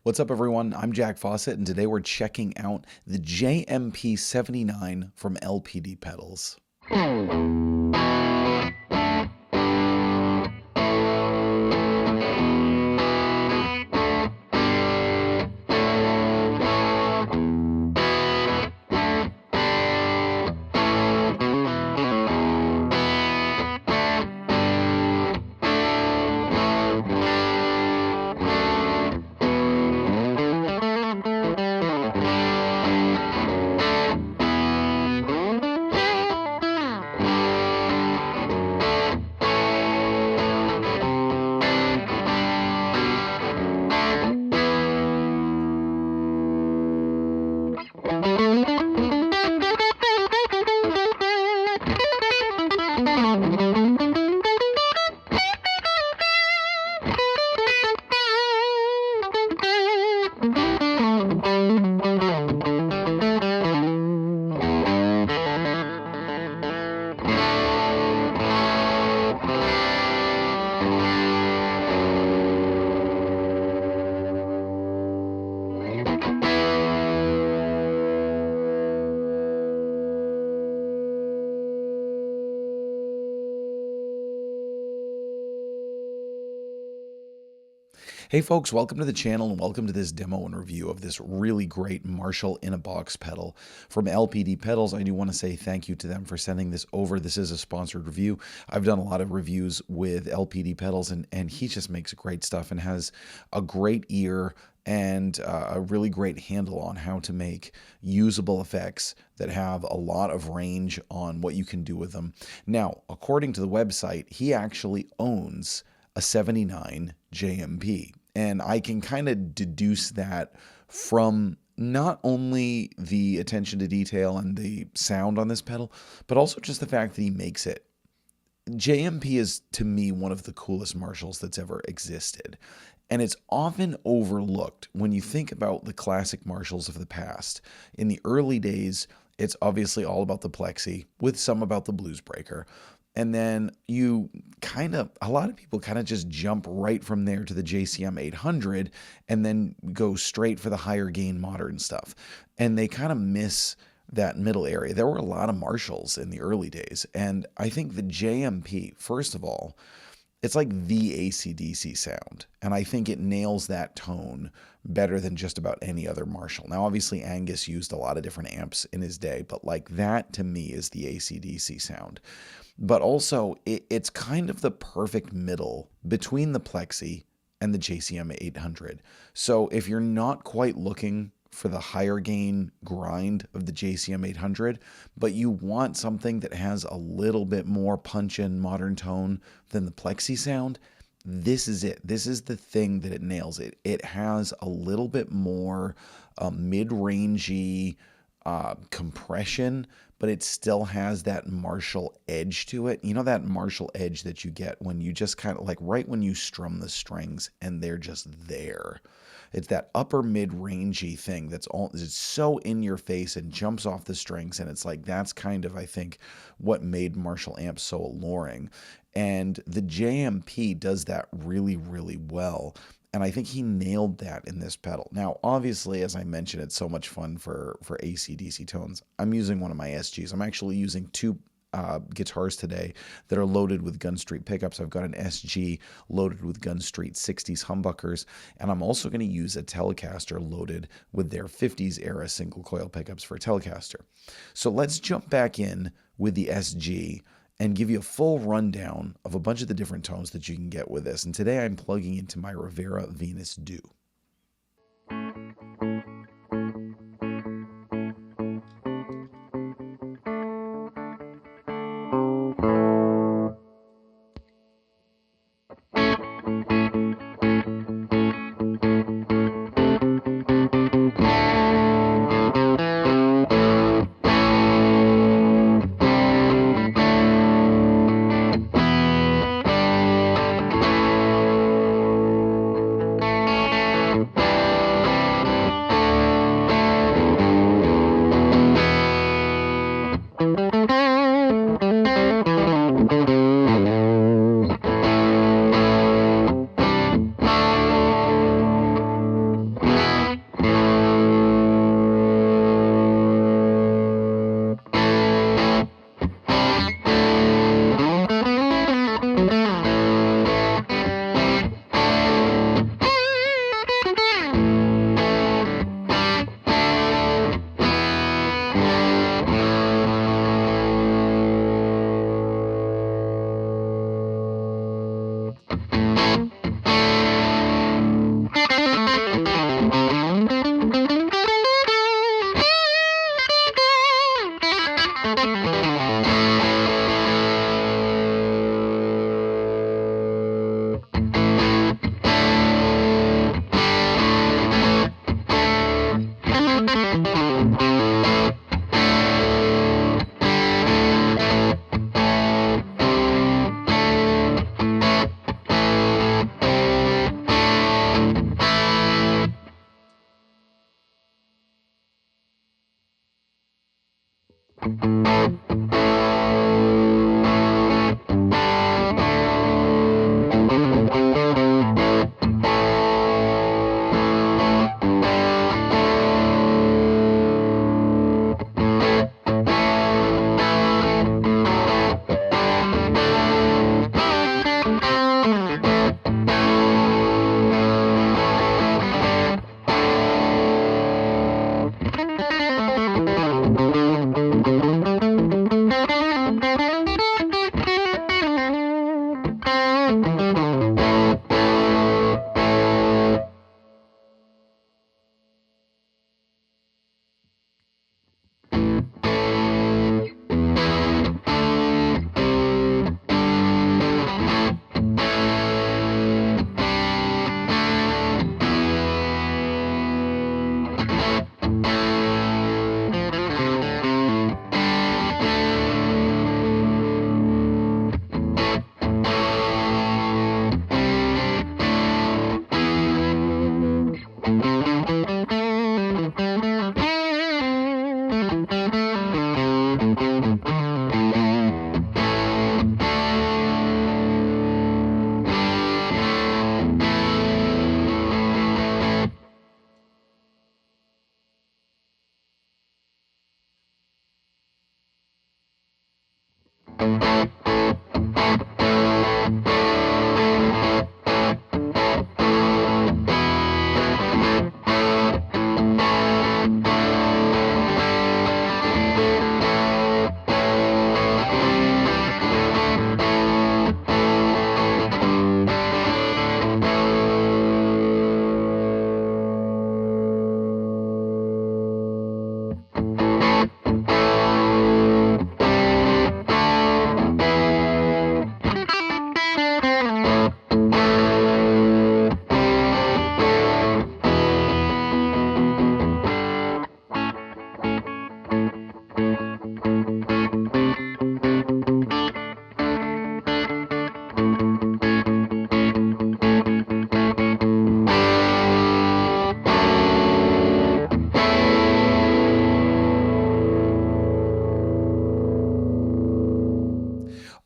What's up, everyone? I'm Jack Fossett, and today we're checking out the JMP79 from LPD Pedals. Hey folks, welcome to the channel and welcome to this demo and review of this really great Marshall in a box pedal from LPD Pedals. I do want to say thank you to them for sending this over. This is a sponsored review. I've done a lot of reviews with LPD Pedals and he just makes great stuff and has a great ear and a really great handle on how to make usable effects that have a lot of range on what you can do with them. Now, according to the website, he actually owns a 79 JMP. And I can kind of deduce that from not only the attention to detail and the sound on this pedal, but also just the fact that he makes it. JMP is, to me, one of the coolest Marshalls that's ever existed. And it's often overlooked when you think about the classic Marshalls of the past. In the early days, it's obviously all about the Plexi, with some about the Blues Breaker. And then a lot of people kind of just jump right from there to the JCM 800 and then go straight for the higher gain modern stuff. And they kind of miss that middle area. There were a lot of Marshalls in the early days. And I think the JMP, first of all, it's like the AC/DC sound. And I think it nails that tone better than just about any other Marshall. Now, obviously, Angus used a lot of different amps in his day, but like that to me is the AC/DC sound. But also, it's kind of the perfect middle between the Plexi and the JCM 800. So if you're not quite looking for the higher gain grind of the JCM 800, but you want something that has a little bit more punch and modern tone than the Plexi sound, this is it. This is the thing that it nails. It has a little bit more mid-rangey compression, but it still has that Marshall edge to it. You know, that Marshall edge that you get when you just kind of like right when you strum the strings and they're just there. It's that upper mid-rangey thing it's so in your face and jumps off the strings. And it's like, that's kind of, I think, what made Marshall amps so alluring. And the JMP does that really, really well. And I think he nailed that in this pedal. Now, obviously, as I mentioned, it's so much fun for AC/DC tones. I'm using one of my SGs. I'm actually using two guitars today that are loaded with Gunstreet Pickups. I've got an SG loaded with Gunstreet 60s humbuckers, and I'm also going to use a Telecaster loaded with their 50s era single coil pickups for a Telecaster. So let's jump back in with the SG and give you a full rundown of a bunch of the different tones that you can get with this. And today I'm plugging into my Rivera Venus Deux.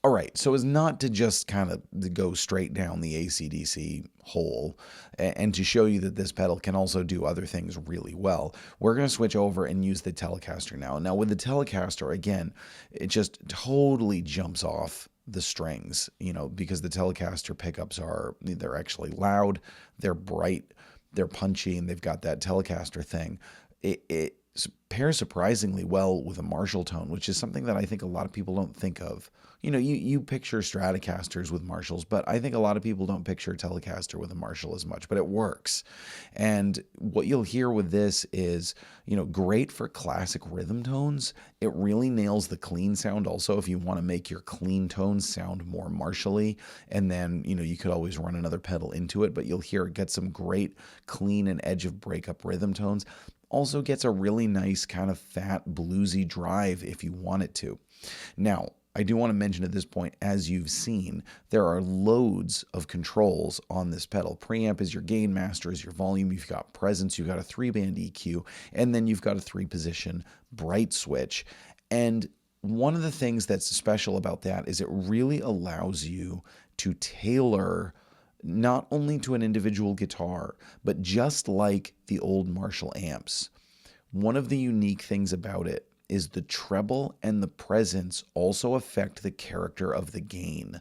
All right, so as not to just kind of go straight down the AC/DC hole and to show you that this pedal can also do other things really well, we're going to switch over and use the Telecaster now. Now with the Telecaster, again, it just totally jumps off the strings, because the Telecaster pickups they're actually loud, they're bright, they're punchy, and they've got that Telecaster thing. It pairs surprisingly well with a Marshall tone, which is something that I think a lot of people don't think of. You picture Stratocasters with Marshalls, but I think a lot of people don't picture a Telecaster with a Marshall as much, but it works. And what you'll hear with this is, great for classic rhythm tones. It really nails the clean sound also if you want to make your clean tones sound more Marshall-y, and then, you could always run another pedal into it, but you'll hear it get some great clean and edge of breakup rhythm tones. Also gets a really nice kind of fat bluesy drive if you want it to. Now, I do want to mention at this point, as you've seen, there are loads of controls on this pedal. Preamp is your gain, master is your volume, you've got presence, you've got a 3-band EQ, and then you've got a 3-position bright switch. And one of the things that's special about that is it really allows you to tailor not only to an individual guitar, but just like the old Marshall amps. One of the unique things about it is the treble and the presence also affect the character of the gain.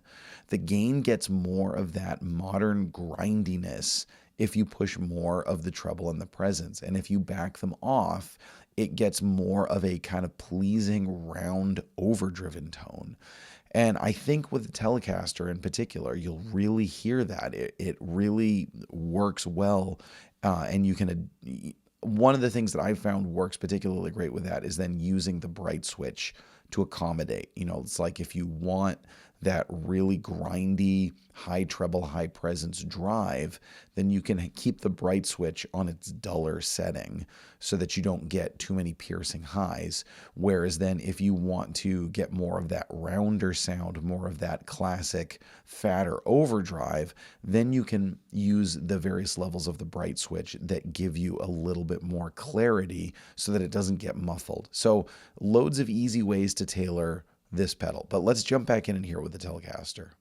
The gain gets more of that modern grindiness if you push more of the treble and the presence. And if you back them off, it gets more of a kind of pleasing, round, overdriven tone. And I think with the Telecaster in particular, you'll really hear that. It really works well, and you can... One of the things that I found works particularly great with that is then using the bright switch to accommodate. It's like if you want that really grindy, high treble, high presence drive, then you can keep the bright switch on its duller setting so that you don't get too many piercing highs. Whereas then if you want to get more of that rounder sound, more of that classic fatter overdrive, then you can use the various levels of the bright switch that give you a little bit more clarity so that it doesn't get muffled. So loads of easy ways to tailor this pedal. But let's jump back in here with the Telecaster.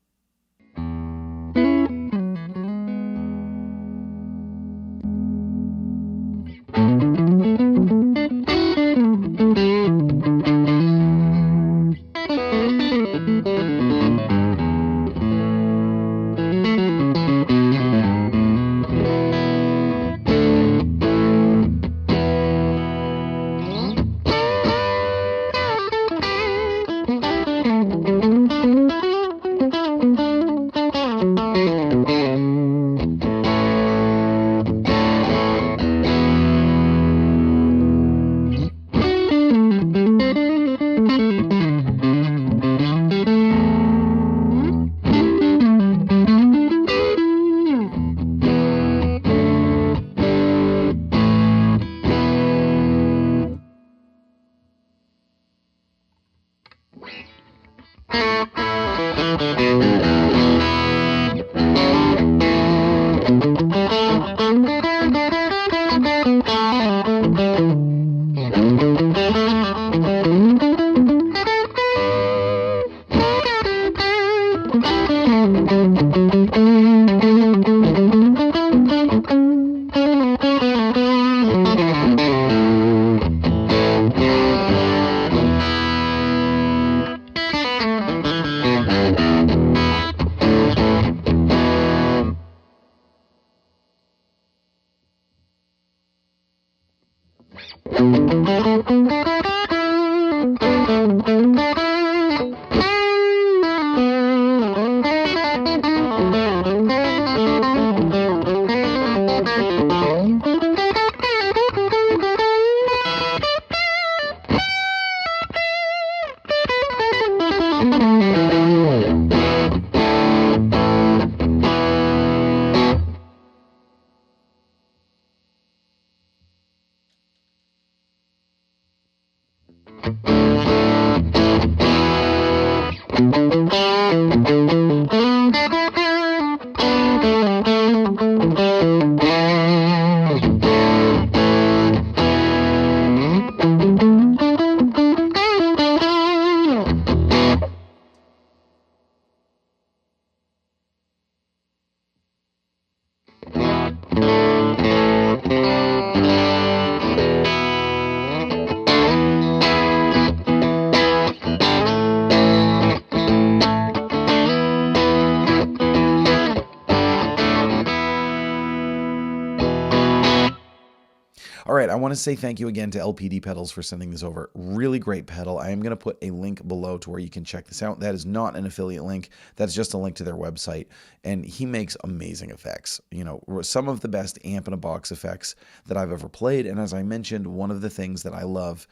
All right, I want to say thank you again to LPD Pedals for sending this over. Really great pedal. I am going to put a link below to where you can check this out. That is not an affiliate link. That's just a link to their website. And he makes amazing effects. You know, some of the best amp-in-a-box effects that I've ever played. And as I mentioned, one of the things that I love,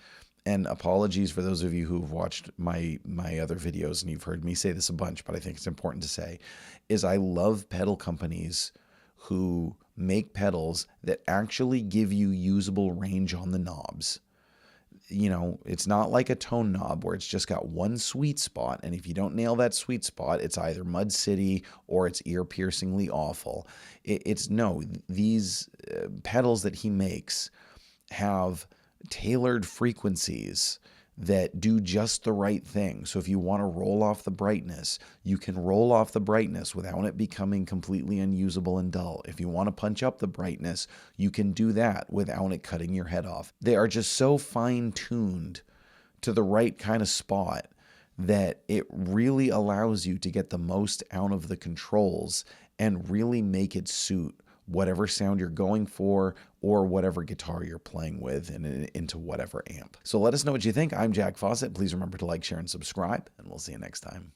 and apologies for those of you who've watched my other videos and you've heard me say this a bunch, but I think it's important to say, is I love pedal companies who make pedals that actually give you usable range on the knobs. You know, it's not like a tone knob where it's just got one sweet spot, and if you don't nail that sweet spot, it's either Mud City or it's ear-piercingly awful. These pedals that he makes have tailored frequencies that do just the right thing. So if you want to roll off the brightness, you can roll off the brightness without it becoming completely unusable and dull. If you want to punch up the brightness, you can do that without it cutting your head off. They are just so fine-tuned to the right kind of spot that it really allows you to get the most out of the controls and really make it suit whatever sound you're going for or whatever guitar you're playing with and into whatever amp. So let us know what you think. I'm Jack Fossett. Please remember to like, share, and subscribe, and we'll see you next time.